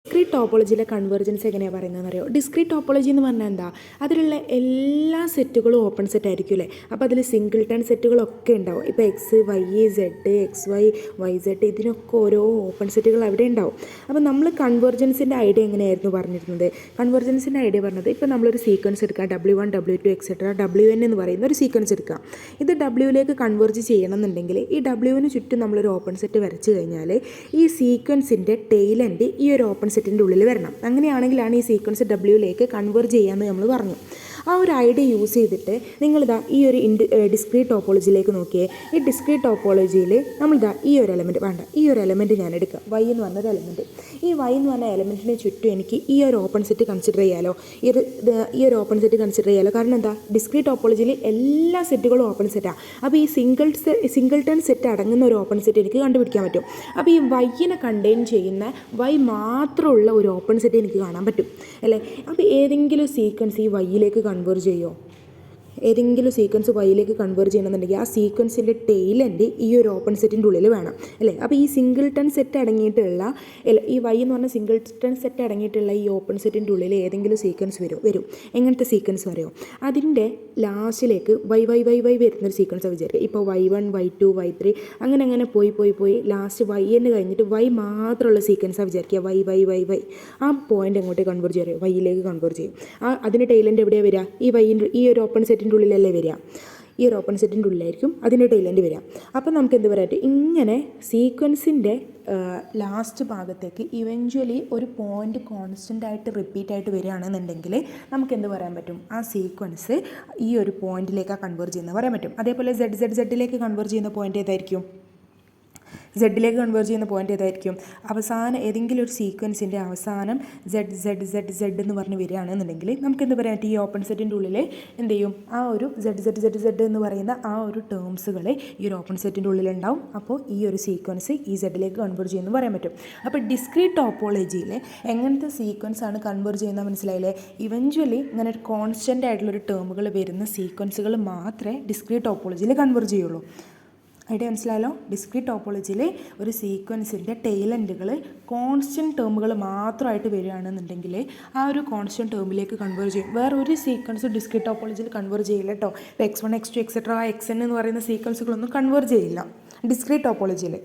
Discrete ടോപ്പോളജിയിലെ convergence എങ്ങനെയാണ് പറയുന്നതെന്ന് അറിയോ? ഡിസ്ക്രീറ്റ് ടോപ്പോളജി എന്ന് പറഞ്ഞാൽ എന്താ? അതിലുള്ള എല്ലാ സെറ്റുകളും ഓപ്പൺ സെറ്റ് ആയിരിക്കും അല്ലേ? അപ്പോൾ അതിൽ സിംഗിൾട്ടൺ സെറ്റുകളൊക്കെ ഉണ്ടാവും. ഇപ്പോൾ X Y Z X Y Z ഇതിനൊക്കെ ഓരോ ഓപ്പൺ സെറ്റുകൾ അവിടെ ഉണ്ടാവും. അപ്പോൾ നമ്മൾ കൺവേർജൻസിൻ്റെ ഐഡിയ എങ്ങനെയായിരുന്നു പറഞ്ഞിരുന്നത്? കൺവേർജൻസിൻ്റെ ഐഡിയ പറഞ്ഞത്, ഇപ്പോൾ നമ്മളൊരു സീക്വൻസ് എടുക്കുക, W1 W2 എക്സെട്ര WN എന്ന് പറയുന്ന ഒരു സീക്വൻസ് എടുക്കുക. ഇത് Wയിലേക്ക് കൺവേർജ് ചെയ്യണം എന്നുണ്ടെങ്കിൽ ഈ Wന് ചുറ്റും നമ്മളൊരു ഓപ്പൺ സെറ്റ് വരച്ച് കഴിഞ്ഞാൽ ഈ സീക്വൻസിൻ്റെ ടെയിൽ എൻഡ് ഈ ഒരു ഓപ്പൺ സെറ്റിൻ്റെ ഉള്ളിൽ വരണം. അങ്ങനെയാണെങ്കിലാണ് ഈ സീക്വൻസ് Wയിലേക്ക് കൺവേർട്ട് ചെയ്യാമെന്ന് നമ്മൾ പറഞ്ഞു. ആ ഒരു ഐഡിയ യൂസ് ചെയ്തിട്ട് നിങ്ങളിതാ ഈ ഒരു ഡിസ്ക്രീറ്റ് ടോപ്പോളജിയിലേക്ക് നോക്കിയേ. ഈ ഡിസ്ക്രീറ്റ് ടോപ്പോളജിയിൽ നമ്മളിതാ ഈ ഒരു എലമെൻറ്റ് വേണ്ട, ഈ ഒരു എലമെൻറ്റ് ഞാൻ എടുക്കുക, വൈ എന്ന് പറഞ്ഞൊരു എലമെൻറ്റ്. ഈ വൈ എന്ന് പറഞ്ഞ എലമെൻറ്റിന് ചുറ്റും എനിക്ക് ഈ ഒരു ഓപ്പൺ സെറ്റ് കൺസിഡർ ചെയ്യാലോ, ഈ ഒരു ഓപ്പൺ സെറ്റ് കൺസിഡർ ചെയ്യാലോ. കാരണം എന്താ? ഡിസ്ക്രീറ്റ് ടോപ്പോളജിയിൽ എല്ലാ സെറ്റുകളും ഓപ്പൺ സെറ്റാണ്. അപ്പോൾ ഈ സിംഗിൾട്ടൺ സെറ്റ് അടങ്ങുന്ന ഒരു ഓപ്പൺ സെറ്റ് എനിക്ക് കണ്ടുപിടിക്കാൻ പറ്റും. അപ്പോൾ ഈ വൈനെ കണ്ടെയ്ൻ ചെയ്യുന്ന വൈ മാത്രമുള്ള ഒരു ഓപ്പൺ സെറ്റ് എനിക്ക് കാണാൻ പറ്റും അല്ലേ? അപ്പോൾ ഏതെങ്കിലും സീക്വൻസ് ഈ വൈയിലേക്ക് കൺവേർട്ട് ചെയ്യുമോ? ഏതെങ്കിലും സീക്വൻസ് വൈയിലേക്ക് കൺവേർട്ട് ചെയ്യണമെന്നുണ്ടെങ്കിൽ ആ സീക്വൻസിൻ്റെ ടെയിൽ എൻഡ് ഈ ഒരു ഓപ്പൺ സെറ്റിൻ്റെ ഉള്ളിൽ വേണം അല്ലേ? അപ്പോൾ ഈ സിംഗിൾട്ടൺ സെറ്റ് അടങ്ങിയിട്ടുള്ള ഈ വൈ എന്ന് പറഞ്ഞ സിംഗിൾട്ടൺ സെറ്റ് അടങ്ങിയിട്ടുള്ള ഈ ഓപ്പൺ സെറ്റിൻ്റെ ഉള്ളിൽ ഏതെങ്കിലും സീക്വൻസ് വരും. എങ്ങനത്തെ സീക്വൻസ് പറയുമോ? അതിൻ്റെ ലാസ്റ്റിലേക്ക് വൈ വരുന്നൊരു സീക്വൻസ് വിചാരിക്കുക. ഇപ്പോൾ Y1 Y2 Y3 അങ്ങനെ പോയി ലാസ്റ്റ് വൈന്ന് കഴിഞ്ഞിട്ട് വൈ മാത്രമുള്ള സീക്വൻസാണ് വിചാരിക്കുക. വൈ ആ പോയിൻ്റ് എങ്ങോട്ടേക്ക് കൺവേർട്ട് ചെയ്യും? വൈയിലേക്ക് കൺവേർട്ട് ചെയ്യും. അതിൻ്റെ ടെയിൽ എൻഡ് എവിടെയാണ് വരിക? ഈ ഒരു ഓപ്പൺ സെറ്റിൻ്റെ ഉള്ളിലല്ലേ വരിക? ഈ ഒരു ഓപ്പൺ സെറ്റിൻ്റെ ഉള്ളിലായിരിക്കും അതിൻ്റെ ടെയിൽ എൻഡ് വരിക. അപ്പം നമുക്ക് എന്ത് പറയാം? ഇങ്ങനെ സീക്വൻസിൻ്റെ ലാസ്റ്റ് ഭാഗത്തേക്ക് ഇവഞ്ച്വലി ഒരു പോയിൻ്റ് കോൺസ്റ്റൻ്റ് ആയിട്ട് റിപ്പീറ്റ് ആയിട്ട് വരികയാണെന്നുണ്ടെങ്കിൽ നമുക്ക് എന്ത് പറയാൻ പറ്റും? ആ സീക്വൻസ് ഈ ഒരു പോയിന്റിലേക്കാണ് കൺവേർട്ട് ചെയ്യുന്നത് പറയാൻ പറ്റും. അതേപോലെ സെഡിലേക്ക് കൺവേർട്ട് ചെയ്യുന്ന പോയിന്റ് ഏതായിരിക്കും? സെഡിലേക്ക് കൺവേർട്ട് ചെയ്യുന്ന പോയിന്റ് ഏതായിരിക്കും? അവസാനം ഏതെങ്കിലും ഒരു സീക്വൻസിൻ്റെ അവസാനം സെഡ് എന്ന് പറഞ്ഞ് വരികയാണെന്നുണ്ടെങ്കിൽ നമുക്ക് എന്ത് പറയാൻ പറ്റും? ഈ ഓപ്പൺ സെറ്റിൻ്റെ ഉള്ളിൽ എന്ത് ചെയ്യും? ആ ഒരു സെഡ് എന്ന് പറയുന്ന ആ ഒരു ടേംസുകൾ ഈ ഒരു ഓപ്പൺ സെറ്റിൻ്റെ ഉള്ളിലുണ്ടാവും. അപ്പോൾ ഈ ഒരു സീക്വൻസ് ഈ സെഡിലേക്ക് കൺവേർട്ട് ചെയ്യുമെന്ന് പറയാൻ പറ്റും. അപ്പോൾ ഡിസ്ക്രീറ്റ് ടോപ്പോളജിയിൽ എങ്ങനത്തെ സീക്വൻസ് ആണ് കൺവേർട്ട് ചെയ്യുന്നത് മനസ്സിലായില്ലേ? ഇവഞ്ച്വലി ഇങ്ങനെ ഒരു കോൺസ്റ്റൻ്റ് ആയിട്ടുള്ളൊരു ടേമുകൾ വരുന്ന സീക്വൻസുകൾ മാത്രമേ ഡിസ്ക്രീറ്റ് ടോപ്പോളജിയിൽ കൺവേർട്ട് ചെയ്യുള്ളൂ. ഐഡിയ മനസ്സിലായല്ലോ? ഡിസ്ക്രീറ്റ് ടോപ്പോളജിയിൽ ഒരു സീക്വൻസിൻ്റെ ടെയിൽ എൻഡുകൾ കോൺസ്റ്റൻറ്റ് ടേമുകൾ മാത്രമായിട്ട് വരികയാണെന്നുണ്ടെങ്കിൽ ആ ഒരു കോൺസ്റ്റൻറ്റ് ടേമിലേക്ക് കൺവേർട്ട് ചെയ്യും. വേറെ ഒരു സീക്വൻസ് ഡിസ്ക്രീറ്റ് ടോപ്പോളജിയിൽ കൺവേർട്ട് ചെയ്യില്ല കേട്ടോ. ഇപ്പോൾ X1 X2 എക്സെട്ര XN എന്ന് പറയുന്ന സീക്വൻസുകളൊന്നും കൺവേർട്ട് ചെയ്യില്ല ഡിസ്ക്രീറ്റ് ടോപ്പോളജിയിൽ.